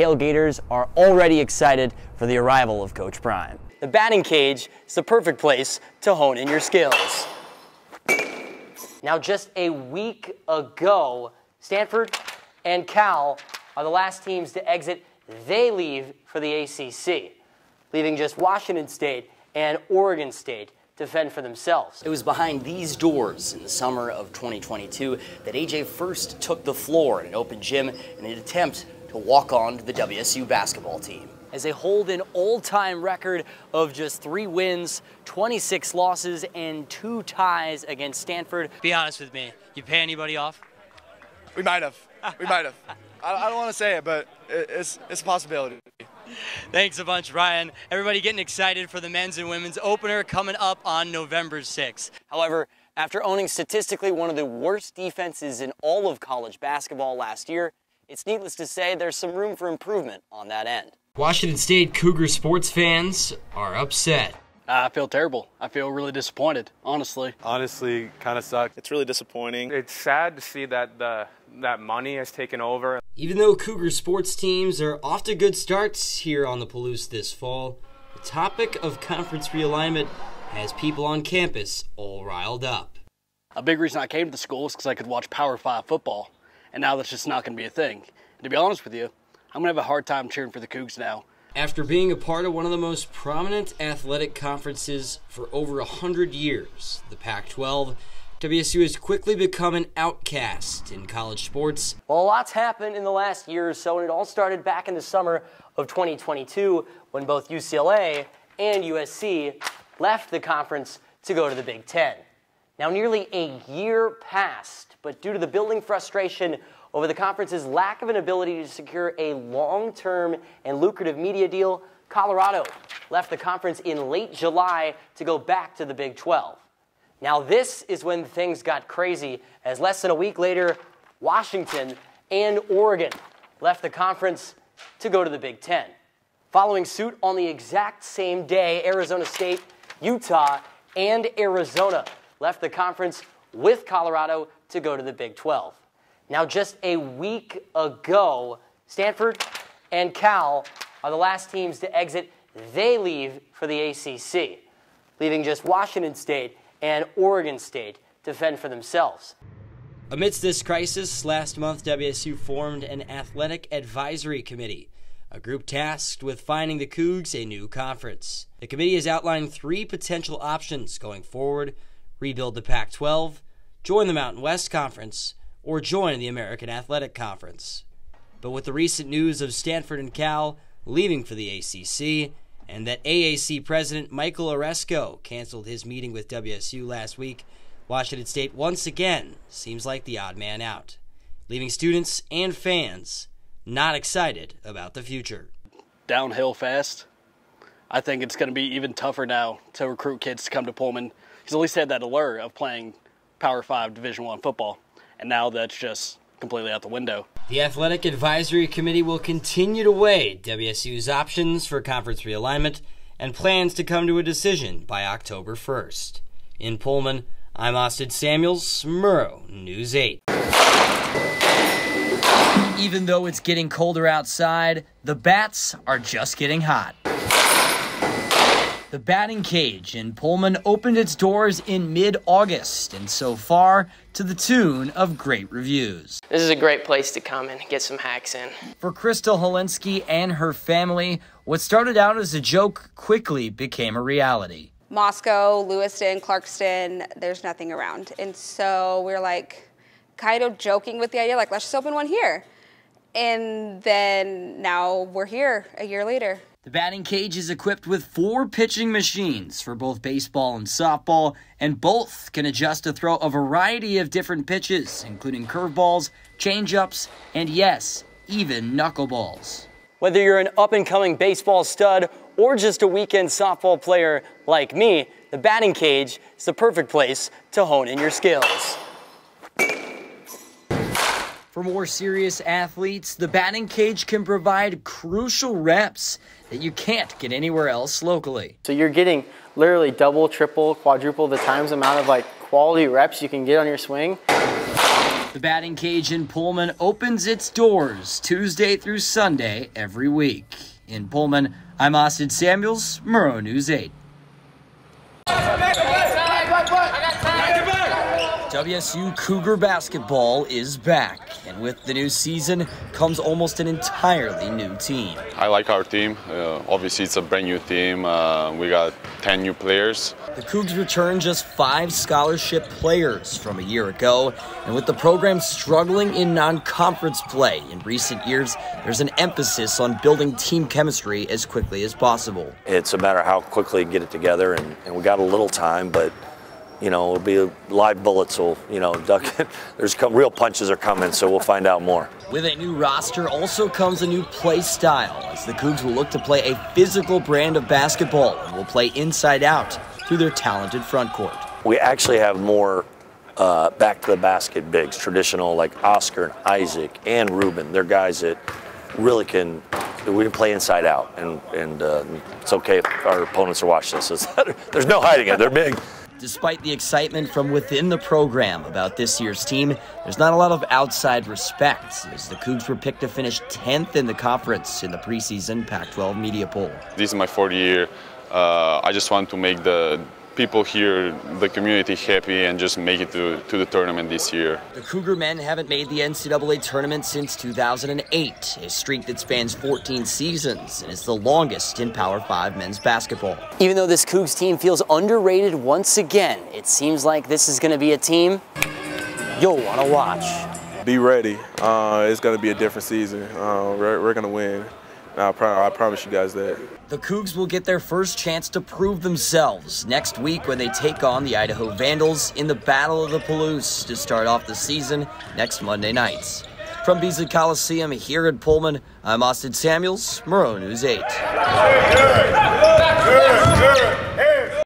tailgaters are already excited for the arrival of Coach Prime. The batting cage is the perfect place to hone in your skills. Now, just a week ago, Stanford and Cal are the last teams to exit. They leave for the ACC, leaving just Washington State and Oregon State to fend for themselves. It was behind these doors in the summer of 2022 that AJ first took the floor in an open gym in an attempt to walk on to the WSU basketball team, as they hold an all-time record of just 3 wins, 26 losses, and 2 ties against Stanford. Be honest with me, you pay anybody off? We might have. We might have. I don't want to say it, but it's a possibility. Thanks a bunch, Ryan. Everybody getting excited for the men's and women's opener coming up on November 6th. However, after owning statistically one of the worst defenses in all of college basketball last year, it's needless to say there's some room for improvement on that end. Washington State Cougar sports fans are upset. I feel terrible. I feel really disappointed, honestly. Honestly, kind of sucks. It's really disappointing. It's sad to see that that money has taken over. Even though Cougar sports teams are off to good starts here on the Palouse this fall, the topic of conference realignment has people on campus all riled up. A big reason I came to the school is because I could watch Power 5 football, and now that's just not going to be a thing. And to be honest with you, I'm going to have a hard time cheering for the Cougs now. After being a part of one of the most prominent athletic conferences for over 100 years, the Pac-12, WSU has quickly become an outcast in college sports. Well, a lot's happened in the last year or so, and it all started back in the summer of 2022 when both UCLA and USC left the conference to go to the Big Ten. Now, nearly a year passed, but due to the building frustration over the conference's lack of an ability to secure a long-term and lucrative media deal, Colorado left the conference in late July to go back to the Big 12. Now, this is when things got crazy, as less than a week later, Washington and Oregon left the conference to go to the Big Ten. Following suit on the exact same day, Arizona State, Utah, and Arizona left the conference with Colorado to go to the Big 12. Now, just a week ago, Stanford and Cal are the last teams to exit. They leave for the ACC, leaving just Washington State and Oregon State to fend for themselves. Amidst this crisis, last month WSU formed an athletic advisory committee, a group tasked with finding the Cougs a new conference. The committee has outlined 3 potential options going forward: rebuild the Pac-12, join the Mountain West Conference, or join the American Athletic Conference. But with the recent news of Stanford and Cal leaving for the ACC, and that AAC President Michael Oresco canceled his meeting with WSU last week, Washington State once again seems like the odd man out, leaving students and fans not excited about the future. Downhill fast. I think it's going to be even tougher now to recruit kids to come to Pullman, because at least they had that allure of playing Power 5 Division I football, and now that's just completely out the window. The Athletic Advisory Committee will continue to weigh WSU's options for conference realignment and plans to come to a decision by October 1st. In Pullman, I'm Austin Samuels, Murrow News 8. Even though it's getting colder outside, the bats are just getting hot. The batting cage in Pullman opened its doors in mid-August, and so far, to the tune of great reviews. This is a great place to come and get some hacks in. For Crystal Holinsky and her family, what started out as a joke quickly became a reality. Moscow, Lewiston, Clarkston, there's nothing around. And so we're like kind of joking with the idea, like, let's just open one here. And then now we're here a year later. The batting cage is equipped with 4 pitching machines for both baseball and softball, and both can adjust to throw a variety of different pitches, including curveballs, changeups, and yes, even knuckleballs. Whether you're an up-and-coming baseball stud or just a weekend softball player like me, the batting cage is the perfect place to hone in your skills. For more serious athletes, the batting cage can provide crucial reps that you can't get anywhere else locally. So you're getting literally double, triple, quadruple the times amount of quality reps you can get on your swing The batting cage in Pullman opens its doors Tuesday through Sunday every week. In Pullman, I'm Austin Samuels, Murrow News 8. WSU Cougar basketball is back, and with the new season comes almost an entirely new team. I like our team. Obviously, it's a brand new team. We got 10 new players. The Cougs return just 5 scholarship players from a year ago, and with the program struggling in non-conference play in recent years, there's an emphasis on building team chemistry as quickly as possible. It's a matter of how quickly you get it together, and we got a little time, but you know, it'll be live bullets will, you know, real punches are coming, so we'll find out more. With a new roster also comes a new play style, as the Cougs will look to play a physical brand of basketball and will play inside out through their talented front court. We actually have more back to the basket bigs, traditional like Oscar and Isaac and Ruben. They're guys that really we can play inside out, and it's okay if our opponents are watching this. There's no hiding it, they're big. Despite the excitement from within the program about this year's team, there's not a lot of outside respect, as the Cougs were picked to finish 10th in the conference in the preseason Pac-12 media poll. This is my 4th year. I just want to make the people here, the community, happy and just make it to the tournament this year. The Cougar men haven't made the NCAA tournament since 2008, a streak that spans 14 seasons and is the longest in Power 5 men's basketball. Even though this Cougs team feels underrated once again, it seems like this is going to be a team you'll want to watch. Be ready. It's going to be a different season. We're going to win. I promise you guys that. The Cougs will get their first chance to prove themselves next week when they take on the Idaho Vandals in the Battle of the Palouse to start off the season next Monday nights. From Beasley Coliseum here in Pullman, I'm Austin Samuels, Murrow News 8.